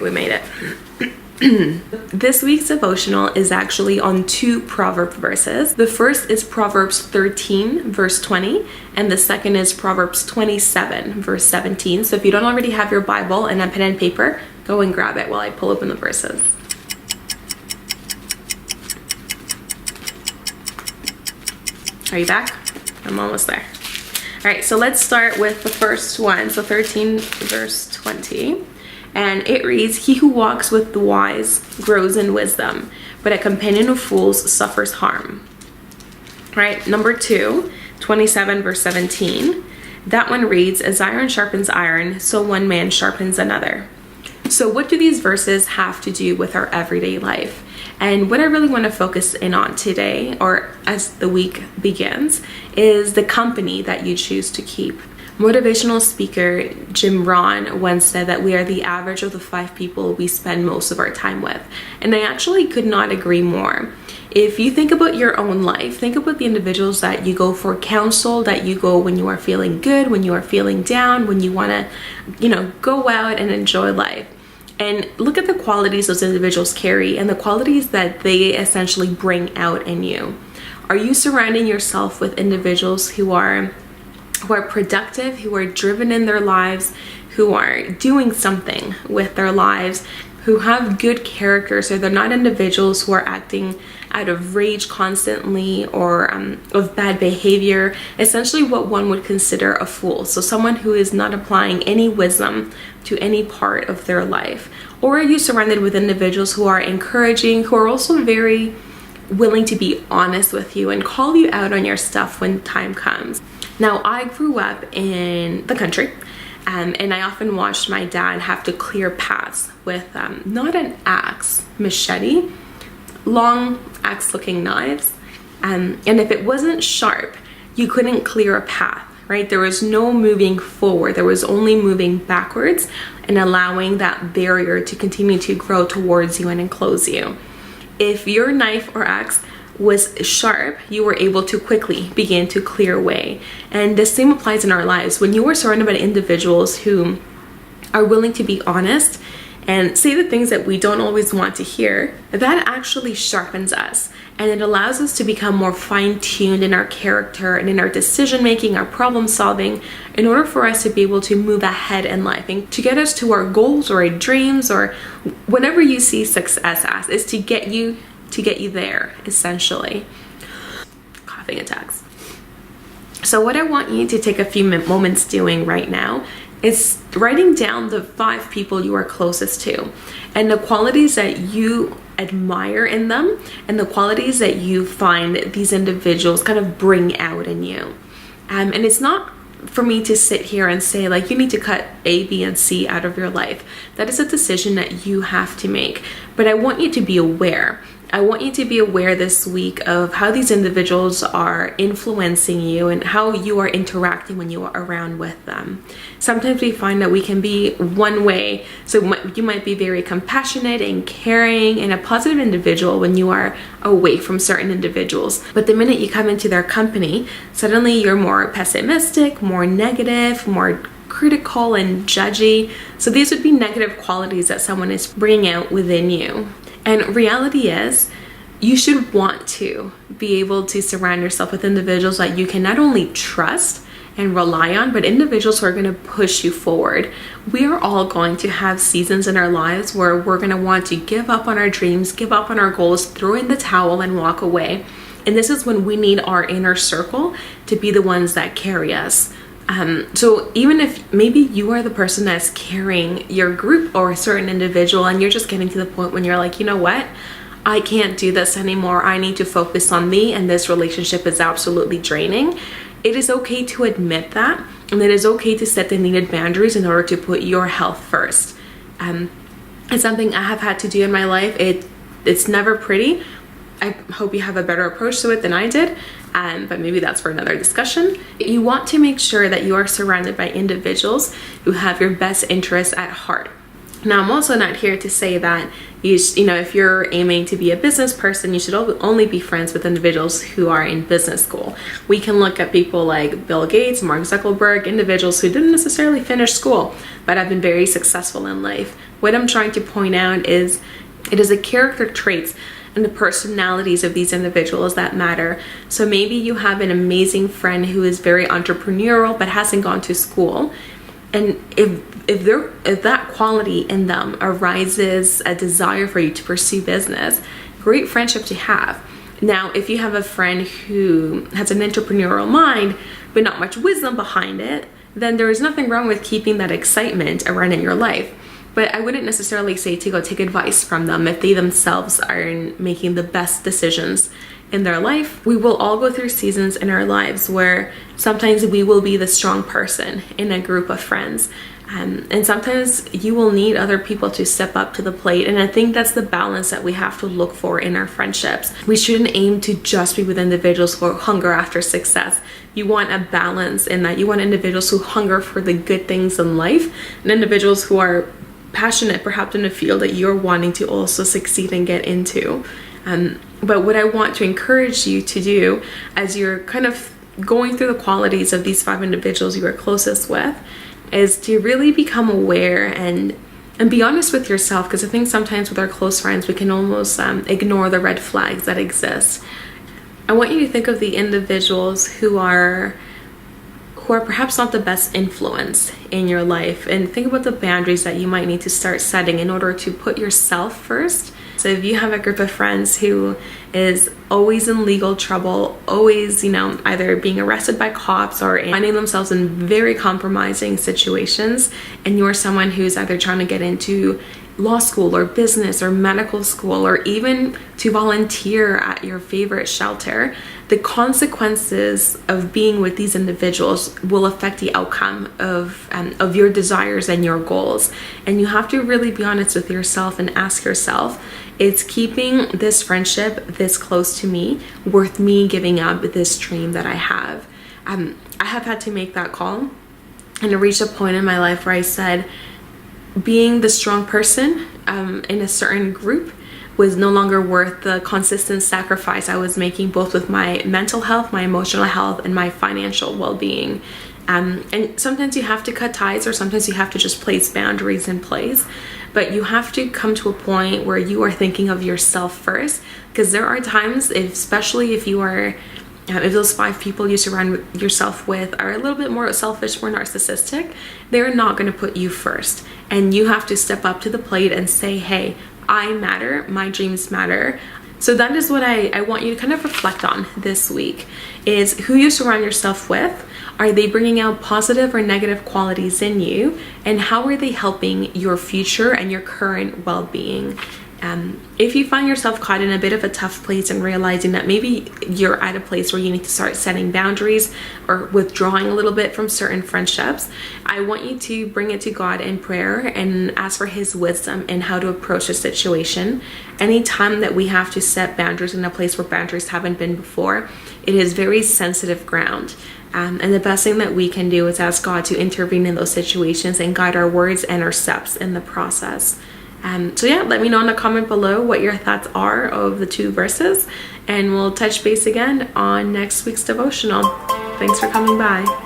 we made it. This week's devotional is actually on 2 Proverbs verses. The first is Proverbs 13 verse 20, and the second is Proverbs 27 verse 17. So if you don't already have your Bible and a pen and paper, go and grab it while I pull open the verses. Are you back? I'm almost there. All right, so let's start with the first one. So 13 verse 20. And it reads, "He who walks with the wise grows in wisdom, but a companion of fools suffers harm." Right, number 2, 27 verse 17. That one reads, "As iron sharpens iron, so one man sharpens another." So what do these verses have to do with our everyday life? And what I really want to focus in on today, or as the week begins, is the company that you choose to keep. Motivational speaker Rohn once said that we are the average of the 5 people we spend most of our time with. And I actually could not agree more. If you think about your own life, think about the individuals that you go for counsel, that you go when you are feeling good, when you are feeling down, when you want to, go out and enjoy life. And look at the qualities those individuals carry and the qualities that they essentially bring out in you. Are you surrounding yourself with individuals who are productive, who are driven in their lives, who are doing something with their lives, who have good character, so they're not individuals who are acting out of rage constantly or of bad behavior, essentially what one would consider a fool. So someone who is not applying any wisdom to any part of their life. Or are you surrounded with individuals who are encouraging, who are also very willing to be honest with you and call you out on your stuff when time comes? Now, I grew up in the country, and I often watched my dad have to clear paths with not an axe, machete, long axe-looking knives. And if it wasn't sharp, you couldn't clear a path, right? There was no moving forward. There was only moving backwards and allowing that barrier to continue to grow towards you and enclose you. If your knife or axe was sharp, you were able to quickly begin to clear way. And the same applies in our lives. When you are surrounded by individuals who are willing to be honest and say the things that we don't always want to hear, that actually sharpens us. And it allows us to become more fine-tuned in our character and in our decision-making, our problem-solving, in order for us to be able to move ahead in life and to get us to our goals or our dreams or whatever you see success as, is to get you there, essentially. Coughing attacks. So what I want you to take a few moments doing right now is writing down the 5 people you are closest to and the qualities that you admire in them and the qualities that you find these individuals kind of bring out in you. And it's not for me to sit here and say, like, you need to cut A, B, and C out of your life. That is a decision that you have to make. But I want you to be aware. I want you to be aware this week of how these individuals are influencing you and how you are interacting when you are around with them. Sometimes we find that we can be one way. So you might be very compassionate and caring and a positive individual when you are away from certain individuals. But the minute you come into their company, suddenly you're more pessimistic, more negative, more critical and judgy. So these would be negative qualities that someone is bringing out within you. And reality is, you should want to be able to surround yourself with individuals that you can not only trust and rely on, but individuals who are going to push you forward. We are all going to have seasons in our lives where we're going to want to give up on our dreams, give up on our goals, throw in the towel and walk away. And this is when we need our inner circle to be the ones that carry us. So even if maybe you are the person that's carrying your group or a certain individual and you're just getting to the point when you're like, you know what? I can't do this anymore. I need to focus on me and this relationship is absolutely draining. It is okay to admit that, and it is okay to set the needed boundaries in order to put your health first. It's something I have had to do in my life. It's never pretty. I hope you have a better approach to it than I did, but maybe that's for another discussion. You want to make sure that you are surrounded by individuals who have your best interests at heart. Now, I'm also not here to say that if you're aiming to be a business person, you should only be friends with individuals who are in business school. We can look at people like Bill Gates, Mark Zuckerberg, individuals who didn't necessarily finish school, but have been very successful in life. What I'm trying to point out is it is the character traits and the personalities of these individuals that matter. So maybe you have an amazing friend who is very entrepreneurial but hasn't gone to school. And if that quality in them arises a desire for you to pursue business, great friendship to have. Now, if you have a friend who has an entrepreneurial mind but not much wisdom behind it, then there is nothing wrong with keeping that excitement around in your life. But I wouldn't necessarily say to go take advice from them if they themselves aren't making the best decisions in their life. We will all go through seasons in our lives where sometimes we will be the strong person in a group of friends. And sometimes you will need other people to step up to the plate. And I think that's the balance that we have to look for in our friendships. We shouldn't aim to just be with individuals who hunger after success. You want a balance in that. You want individuals who hunger for the good things in life and individuals who are passionate perhaps in a field that you're wanting to also succeed and get into. But what I want to encourage you to do as you're kind of going through the qualities of these 5 individuals you are closest with is to really become aware and be honest with yourself, because I think sometimes with our close friends we can almost ignore the red flags that exist. I want you to think of the individuals who are perhaps not the best influence in your life, and think about the boundaries that you might need to start setting in order to put yourself first. So if you have a group of friends who is always in legal trouble, always, either being arrested by cops or finding themselves in very compromising situations, and you're someone who's either trying to get into law school or business or medical school or even to volunteer at your favorite shelter, the consequences of being with these individuals will affect the outcome of your desires and your goals. And you have to really be honest with yourself and ask yourself, is keeping this friendship this close to me worth me giving up this dream that I have? I have had to make that call, and I reached a point in my life where I said, being the strong person in a certain group was no longer worth the consistent sacrifice I was making, both with my mental health, my emotional health, and my financial well-being. And sometimes you have to cut ties, or sometimes you have to just place boundaries in place. But you have to come to a point where you are thinking of yourself first, because there are times, especially if you are if those 5 people you surround yourself with are a little bit more selfish, more narcissistic, they're not going to put you first. And you have to step up to the plate and say, hey, I matter, my dreams matter. So that is what I want you to kind of reflect on this week, is who you surround yourself with. Are they bringing out positive or negative qualities in you? And how are they helping your future and your current well-being? If you find yourself caught in a bit of a tough place and realizing that maybe you're at a place where you need to start setting boundaries or withdrawing a little bit from certain friendships, I want you to bring it to God in prayer and ask for His wisdom in how to approach a situation. Anytime that we have to set boundaries in a place where boundaries haven't been before, it is very sensitive ground. And the best thing that we can do is ask God to intervene in those situations and guide our words and our steps in the process. So yeah, let me know in the comment below what your thoughts are of the 2 verses, and we'll touch base again on next week's devotional. Thanks for coming by.